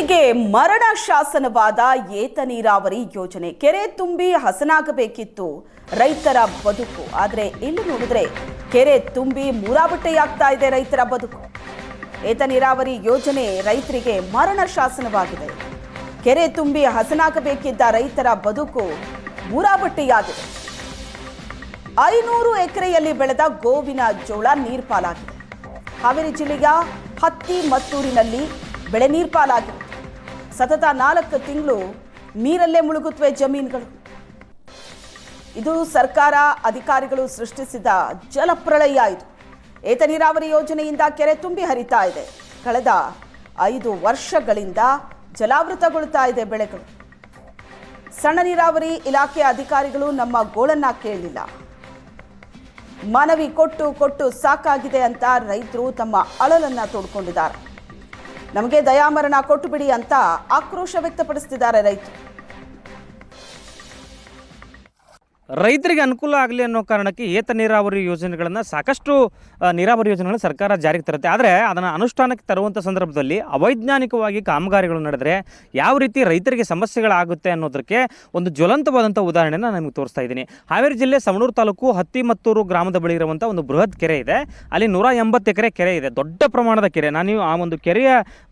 ರೈತರಿಗೆ ಮರಣ ಶಾಸನವಾದ ಏತ ನೀರಾವರಿ ಯೋಜನೆ. ಕೆರೆ ತುಂಬಿ ಹಸನಾಗಬೇಕಿತ್ತು ರೈತರ ಬದುಕು. ಆದರೆ ಇಲ್ಲಿ ನೋಡಿದ್ರೆ ಕೆರೆ ತುಂಬಿ ಮೂರಾಬಟ್ಟೆಯಾಗ್ತಾ ಇದೆ ರೈತರ ಬದುಕು. ಏತ ನೀರಾವರಿ ಯೋಜನೆ ರೈತರಿಗೆ ಮರಣ ಶಾಸನವಾಗಿದೆ. ಕೆರೆ ತುಂಬಿ ಹಸನಾಗಬೇಕಿದ್ದ ರೈತರ ಬದುಕು ಮೂರಾಬಟ್ಟೆಯಾಗಿದೆ. 500 ಎಕರೆಯಲ್ಲಿ ಬೆಳೆದ ಗೋವಿನ ಜೋಳ ನೀರ್ಪಾಲಾಗಿದೆ. ಹಾವೇರಿ ಜಿಲ್ಲೆಯ ಹತ್ತಿಮತ್ತೂರಿನಲ್ಲಿ ಬೆಳೆ ನೀರ್ಪಾಲಾಗಿದೆ. ಸತತ 4 ತಿಂಗಳು ನೀರಲ್ಲೇ ಮುಳುಗುತ್ತವೆ ಜಮೀನುಗಳು. ಇದು ಸರ್ಕಾರ ಅಧಿಕಾರಿಗಳು ಸೃಷ್ಟಿಸಿದ ಜಲಪ್ರಳಯ. ಇದು ಏತ ನೀರಾವರಿ ಯೋಜನೆಯಿಂದ ಕೆರೆ ತುಂಬಿ ಹರಿತಾ ಇದೆ. ಕಳೆದ 5 ವರ್ಷಗಳಿಂದ ಜಲಾವೃತಗೊಳ್ತಾ ಇದೆ ಬೆಳೆಗಳು. ಸಣ್ಣ ನೀರಾವರಿ ಇಲಾಖೆ ಅಧಿಕಾರಿಗಳು ನಮ್ಮ ಗೋಳನ್ನ ಕೇಳಲಿಲ್ಲ. ಮನವಿ ಕೊಟ್ಟು ಸಾಕಾಗಿದೆ ಅಂತ ರೈತರು ತಮ್ಮ ಅಳಲನ್ನ ತೋಡ್ಕೊಂಡಿದ್ದಾರೆ. ನಮಗೆ ದಯಾಮರಣ ಕೊಟ್ಟು ಬಿಡಿ ಅಂತ ಆಕ್ರೋಶ ವ್ಯಕ್ತಪಡಿಸುತ್ತಿದ್ದಾರೆ ರೈತರು. ರೈತರಿಗೆ ಅನುಕೂಲ ಆಗಲಿ ಅನ್ನೋ ಕಾರಣಕ್ಕೆ ಏತ ನೀರಾವರಿ ಯೋಜನೆಗಳನ್ನು ಸಾಕಷ್ಟು ನೀರಾವರಿ ಯೋಜನೆಗಳನ್ನು ಸರ್ಕಾರ ಜಾರಿಗೆ ತರುತ್ತೆ. ಆದರೆ ಅದನ್ನು ಅನುಷ್ಠಾನಕ್ಕೆ ತರುವಂಥ ಸಂದರ್ಭದಲ್ಲಿ ಅವೈಜ್ಞಾನಿಕವಾಗಿ ಕಾಮಗಾರಿಗಳು ನಡೆದರೆ ಯಾವ ರೀತಿ ರೈತರಿಗೆ ಸಮಸ್ಯೆಗಳಾಗುತ್ತೆ ಅನ್ನೋದಕ್ಕೆ ಒಂದು ಜ್ವಲಂತವಾದಂಥ ಉದಾಹರಣೆನ ನಾನು ನಿಮಗೆ ತೋರಿಸ್ತಾ ಇದ್ದೀನಿ. ಹಾವೇರಿ ಜಿಲ್ಲೆ ಸವಣೂರು ತಾಲೂಕು ಹತ್ತಿಮತ್ತೂರು ಗ್ರಾಮದ ಬಳಿ ಇರುವಂಥ ಒಂದು ಬೃಹತ್ ಕೆರೆ ಇದೆ. ಅಲ್ಲಿ 180 ಎಕರೆ ಕೆರೆ ಇದೆ, ದೊಡ್ಡ ಪ್ರಮಾಣದ ಕೆರೆ. ನಾನು ಆ ಒಂದು ಕೆರೆಯ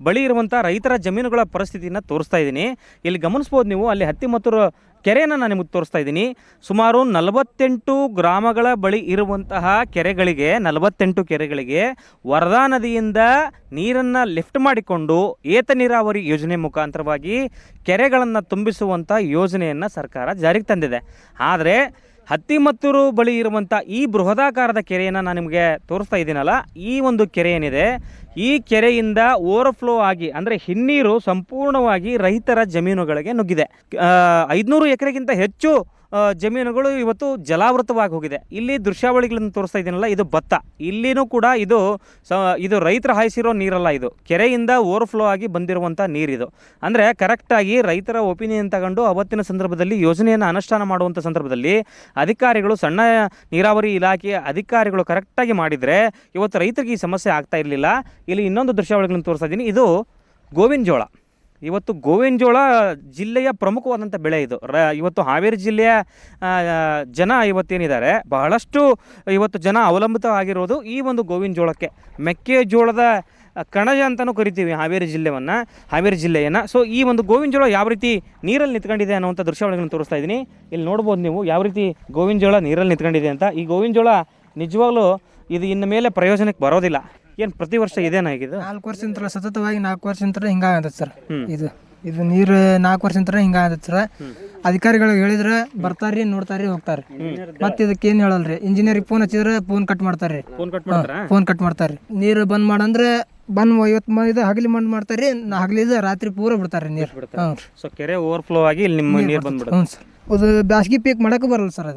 ಬಳಿ ಇರುವಂಥ ರೈತರ ಜಮೀನುಗಳ ಪರಿಸ್ಥಿತಿಯನ್ನು ತೋರಿಸ್ತಾ ಇದ್ದೀನಿ. ಇಲ್ಲಿ ಗಮನಿಸ್ಬೋದು ನೀವು, ಅಲ್ಲಿ ಹತ್ತಿಮತ್ತೂರು ಕೆರೆಯನ್ನು ನಾನು ನಿಮಗೆ ತೋರಿಸ್ತಾ ಇದ್ದೀನಿ. ಸುಮಾರು 48 ಗ್ರಾಮಗಳ ಬಳಿ ಇರುವಂತಹ ಕೆರೆಗಳಿಗೆ 48 ಕೆರೆಗಳಿಗೆ ವರದಾ ನದಿಯಿಂದ ನೀರನ್ನು ಲಿಫ್ಟ್ ಮಾಡಿಕೊಂಡು ಏತ ನೀರಾವರಿ ಯೋಜನೆ ಮುಖಾಂತರವಾಗಿ ಕೆರೆಗಳನ್ನು ತುಂಬಿಸುವಂಥ ಯೋಜನೆಯನ್ನು ಸರ್ಕಾರ ಜಾರಿಗೆ ತಂದಿದೆ. ಆದರೆ ಹತ್ತಿಮತ್ತೂರು ಬಳಿ ಇರುವಂಥ ಈ ಬೃಹದಾಕಾರದ ಕೆರೆಯನ್ನು ನಾನು ನಿಮಗೆ ತೋರಿಸ್ತಾ ಇದ್ದೀನಲ್ಲ, ಈ ಒಂದು ಕೆರೆ ಏನಿದೆ, ಈ ಕೆರೆಯಿಂದ ಓವರ್ಫ್ಲೋ ಆಗಿ ಅಂದರೆ ಹಿನ್ನೀರು ಸಂಪೂರ್ಣವಾಗಿ ರೈತರ ಜಮೀನುಗಳಿಗೆ ನುಗ್ಗಿದೆ. 500 ಎಕರೆಗಿಂತ ಹೆಚ್ಚು ಜಮೀನುಗಳು ಇವತ್ತು ಜಲಾವೃತವಾಗಿ ಹೋಗಿದೆ. ಇಲ್ಲಿ ದೃಶ್ಯಾವಳಿಗಳನ್ನು ತೋರಿಸ್ತಾ ಇದ್ದೀನಲ್ಲ, ಇದು ಭತ್ತ. ಇಲ್ಲಿನೂ ಕೂಡ ಇದು ರೈತರ ಹಾಯಿಸಿರೋ ನೀರಲ್ಲ, ಇದು ಕೆರೆಯಿಂದ ಓವರ್ಫ್ಲೋ ಆಗಿ ಬಂದಿರುವಂಥ ನೀರಿದು. ಅಂದರೆ ಕರೆಕ್ಟಾಗಿ ರೈತರ ಒಪಿನಿಯನ್ ತಗೊಂಡು ಅವತ್ತಿನ ಸಂದರ್ಭದಲ್ಲಿ ಯೋಜನೆಯನ್ನು ಅನುಷ್ಠಾನ ಮಾಡುವಂಥ ಸಂದರ್ಭದಲ್ಲಿ ಅಧಿಕಾರಿಗಳು, ಸಣ್ಣ ನೀರಾವರಿ ಇಲಾಖೆಯ ಅಧಿಕಾರಿಗಳು ಕರೆಕ್ಟಾಗಿ ಮಾಡಿದರೆ ಇವತ್ತು ರೈತರಿಗೆ ಈ ಸಮಸ್ಯೆ ಆಗ್ತಾ ಇರಲಿಲ್ಲ. ಇಲ್ಲಿ ಇನ್ನೊಂದು ದೃಶ್ಯಾವಳಿಗಳನ್ನು ತೋರಿಸ್ತಾ ಇದ್ದೀನಿ. ಇದು ಗೋವಿನ ಜೋಳ. ಇವತ್ತು ಗೋವಿನ ಜೋಳ ಜಿಲ್ಲೆಯ ಪ್ರಮುಖವಾದಂಥ ಬೆಳೆ ಇದು. ಇವತ್ತು ಹಾವೇರಿ ಜಿಲ್ಲೆಯ ಜನ ಇವತ್ತೇನಿದ್ದಾರೆ, ಬಹಳಷ್ಟು ಇವತ್ತು ಜನ ಅವಲಂಬಿತವಾಗಿರೋದು ಈ ಒಂದು ಗೋವಿನ ಜೋಳಕ್ಕೆ. ಮೆಕ್ಕೆಜೋಳದ ಕಣಜ ಅಂತಲೂ ಕರಿತೀವಿ ಹಾವೇರಿ ಜಿಲ್ಲೆಯನ್ನು. ಸೊ ಈ ಒಂದು ಗೋವಿನ ಜೋಳ ಯಾವ ರೀತಿ ನೀರಲ್ಲಿ ನಿಂತ್ಕೊಂಡಿದೆ ಅನ್ನೋವಂಥ ದೃಶ್ಯಾವಳಿಗಳನ್ನು ತೋರಿಸ್ತಾ ಇದ್ದೀನಿ. ಇಲ್ಲಿ ನೋಡ್ಬೋದು ನೀವು ಯಾವ ರೀತಿ ಗೋವಿನ ಜೋಳ ನೀರಲ್ಲಿ ನಿಂತ್ಕೊಂಡಿದೆ ಅಂತ. ಈ ಗೋವಿನ ಜೋಳ ನಿಜವಾಗ್ಲೂ ಇದು ಇನ್ನು ಮೇಲೆ ಪ್ರಯೋಜನಕ್ಕೆ ಬರೋದಿಲ್ಲ. ಏನು ಪ್ರತಿ ವರ್ಷ ಇದೇನಾ ಇದು? 4 ವರ್ಷದಿಂದ ಸತತವಾಗಿ 4 ವರ್ಷದಿಂದ ಹಿಂಗಾಗತ್ತೆ ಸರ್. ಇದು ನೀರು 4 ವರ್ಷದಿಂದ ಹಿಂಗಾಗತ್ತೆ ಸರ್. ಅಧಿಕಾರಿಗಳು ಹೇಳಿದ್ರೆ ಬರ್ತಾರ್ರಿ, ನೋಡ್ತಾರ್ರಿ, ಹೋಗ್ತಾರ್ರಿ. ಮತ್ತೆ ಇದಕ್ಕೆ ಏನು ಹೇಳಲ್ರಿ. ಇಂಜಿನಿಯರಿಗೆ ಫೋನ್ ಹಚ್ಚಿದ್ರೆ ಫೋನ್ ಕಟ್ ಮಾಡ್ತಾರ್ರಿ. ನೀರು ಬಂದ್ ಮಾಡಂದ್ರೆ ಇವತ್ತು ಹಗಲಿ ಬಂದ್ ಮಾಡ್ತಾರ್ರಿ, ಹಗಲಿದ ರಾತ್ರಿ ಪೂರ ಬಿಡ್ತಾರ್ರಿ ನೀರು. ಸೊ ಕೆರೆ ಓವರ್ಫ್ಲೋ ಆಗಿ ಇಲ್ಲಿ ನಿಮ್ಮ ನೀರು ಬಂದ್ಬಿಡುತ್ತೆ. ಹ್ಞೂ ಸರ್. ಅದು ಬ್ಯಾಸ್ಗಿ ಪೀಕ್ ಮಾಡಕ್ಕೆ ಬರಲ್ಲ ಸರ್.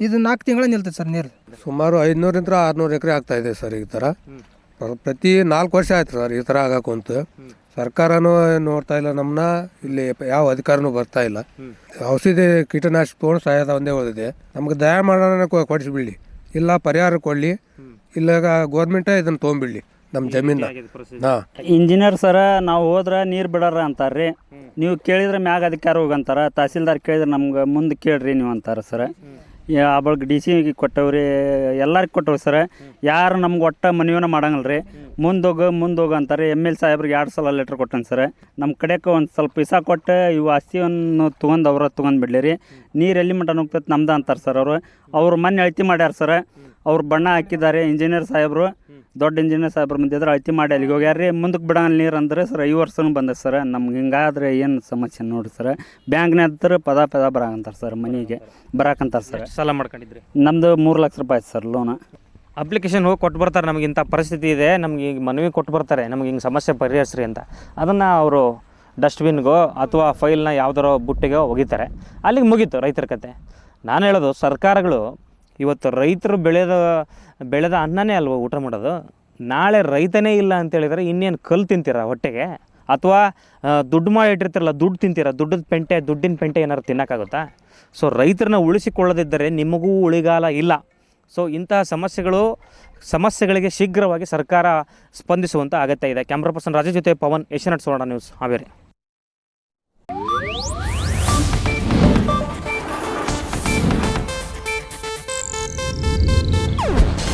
ಇದು 4 ತಿಂಗಳು ನಿಲ್ತದೆ ಸರ್ ನೀರು. ಸುಮಾರು 500ರಿಂದ 600 ಎಕರೆ ಆಗ್ತಾ ಇದೆ ಸರ್. ಈ ಥರ ಪ್ರತಿ 4 ವರ್ಷ ಆಯ್ತು ಸರ್ ಈ ಥರ ಆಗಾಕುಂತು. ಸರ್ಕಾರನೂ ನೋಡ್ತಾ ಇಲ್ಲ ನಮ್ಮನ್ನ, ಇಲ್ಲಿ ಯಾವ ಅಧಿಕಾರನೂ ಬರ್ತಾ ಇಲ್ಲ. ಔಷಧಿ ಕೀಟನಾಶಕ ತೊಗೊಂಡು ಸಹಾಯದ ಒಂದೇ ಓದಿದೆ. ನಮ್ಗೆ ದಯಾಮರಣ ಕೊಡಿಸ್ಬಿಡ್ಲಿ, ಇಲ್ಲ ಪರಿಹಾರ ಕೊಡಲಿ, ಇಲ್ಲ ಗೋರ್ಮೆಂಟೇ ಇದನ್ನು ತೊಗೊಂಬಿಡ್ಲಿ ನಮ್ಮ ಜಮೀನ. ಇಂಜಿನಿಯರ್ ಸರ ನಾವು ಹೋದ್ರೆ ನೀರು ಬಿಡಾರ ಅಂತಾರ್ರಿ. ನೀವು ಕೇಳಿದ್ರೆ ಮ್ಯಾಗ ಅಧಿಕಾರ ಹೋಗಂತಾರ. ತಹಸೀಲ್ದಾರ್ ಕೇಳಿದ್ರೆ ನಮ್ಗೆ ಮುಂದೆ ಕೇಳ್ರಿ ನೀವು ಅಂತಾರೆ ಸರ್. ಅವಳಿಗೆ DC ಕೊಟ್ಟವ್ರಿ, ಎಲ್ಲರಿಗೆ ಕೊಟ್ಟವ್ರಿ ಸರ್. ಯಾರು ನಮ್ಗೆ ಒಟ್ಟ ಮನವಿನ ಮಾಡಂಗಲ್ಲ ರೀ. ಮುಂದೋಗ ಅಂತಾರೆ. ML ಸಾಹೇಬ್ರಿಗೆ 2 ಸಲ ಲೆಟ್ರ್ ಕೊಟ್ಟಂಗೆ ಸರ್. ನಮ್ಮ ಕಡೆಗೆ ಒಂದು ಸ್ವಲ್ಪ ಪೈಸಾ ಕೊಟ್ಟು ಇವು ಆಸ್ತಿಯನ್ನು ತೊಗೊಂಡು ಬಿಡ್ಲಿ ರೀ. ನೀರು ಎಲ್ಲಿ ಮಟ್ಟ ಹೋಗ್ತೈತೆ ನಮ್ದು ಅಂತಾರೆ ಸರ್. ಅವ್ರು ಮೊನ್ನೆ ಅಳತಿ ಮಾಡ್ಯಾರ ಸರ್. ಅವ್ರು ಬಣ್ಣ ಹಾಕಿದ್ದಾರೆ ಇಂಜಿನಿಯರ್ ಸಾಹೇಬರು. ದೊಡ್ಡ ಇಂಜಿನಿಯರ್ ಸಾಹೇಬ್ರ ಮುಂದೆ ಇದ್ರೆ ಅಳತಿ ಮಾಡಿ ಅಲ್ಲಿಗೆ ಹೋಗ್ಯಾರ್ರಿ. ಮುಂದಕ್ಕೆ ಬಿಡಂಗ ನೀರು ಅಂದ್ರೆ ಸರ್ 5 ವರ್ಷನೂ ಬಂದ ಸರ್. ನಮ್ಗೆ ಹಿಂಗಾದ್ರೆ ಏನು ಸಮಸ್ಯೆ ನೋಡಿರಿ ಸರ್. ಬ್ಯಾಂಕ್ನಾಗ ಪದ ಬರಾಕಂತಾರೆ ಸರ್, ಮನೆಗೆ ಬರಾಕಂತಾರೆ ಸರ್. ಸಾಲ ಮಾಡ್ಕೊಂಡಿದ್ರಿ? ನಮ್ಮದು 3 ಲಕ್ಷ ರೂಪಾಯಿ ಆಯ್ತು ಸರ್ ಲೋನ್. ಅಪ್ಲಿಕೇಶನ್ ಹೋಗಿ ಕೊಟ್ಟು ಬರ್ತಾರೆ, ನಮಗೆ ಇಂಥ ಪರಿಸ್ಥಿತಿ ಇದೆ, ನಮಗೆ ಈಗ ಮನವಿ ಕೊಟ್ಟು ಬರ್ತಾರೆ, ನಮಗೆ ಹಿಂಗೆ ಸಮಸ್ಯೆ ಪರಿಹರಿಸ್ರಿ ಅಂತ. ಅದನ್ನು ಅವರು ಡಸ್ಟ್ಬಿನ್ಗೋ ಅಥವಾ ಫೈಲ್ನ ಯಾವ್ದಾರೋ ಬುಟ್ಟಿಗೋ ಒಗಿತಾರೆ. ಅಲ್ಲಿಗೆ ಮುಗೀತು ರೈತರ ಕತೆ. ನಾನು ಹೇಳೋದು, ಸರ್ಕಾರಗಳು ಇವತ್ತು ರೈತರು ಬೆಳೆದ ಅನ್ನನೇ ಅಲ್ವ ಊಟ ಮಾಡೋದು. ನಾಳೆ ರೈತನೇ ಇಲ್ಲ ಅಂತೇಳಿದರೆ ಇನ್ನೇನು ಕಲ್ಲು ತಿಂತೀರ ಹೊಟ್ಟೆಗೆ? ಅಥವಾ ದುಡ್ಡು ಮಾಡಿ ಇಟ್ಟಿರ್ತಿರಲ್ಲ, ದುಡ್ಡು ತಿಂತೀರ? ದುಡ್ಡಿನ ಪೆಂಟೆ ಏನಾದ್ರು ತಿನ್ನೋಕ್ಕಾಗುತ್ತಾ? ಸೊ ರೈತರನ್ನ ಉಳಿಸಿಕೊಳ್ಳದಿದ್ದರೆ ನಿಮಗೂ ಉಳಿಗಾಲ ಇಲ್ಲ. ಸೊ ಇಂತಹ ಸಮಸ್ಯೆಗಳಿಗೆ ಶೀಘ್ರವಾಗಿ ಸರ್ಕಾರ ಸ್ಪಂದಿಸುವಂಥ ಅಗತ್ಯ ಇದೆ. ಕ್ಯಾಮ್ರಾ ಪರ್ಸನ್ ರಾಜೇಶ್ ಜೊತೆ ಪವನ್, ಏಷ್ಯಾನೆಟ್ ಸುವರ್ಣ ನ್ಯೂಸ್, ಹಾವೇರಿ.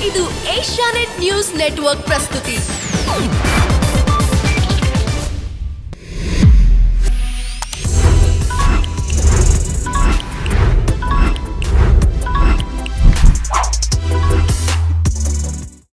ಇದು ಏಷ್ಯಾನೆಟ್ ನ್ಯೂಸ್ ನೆಟ್ವರ್ಕ್ ಪ್ರಸ್ತುತಿ.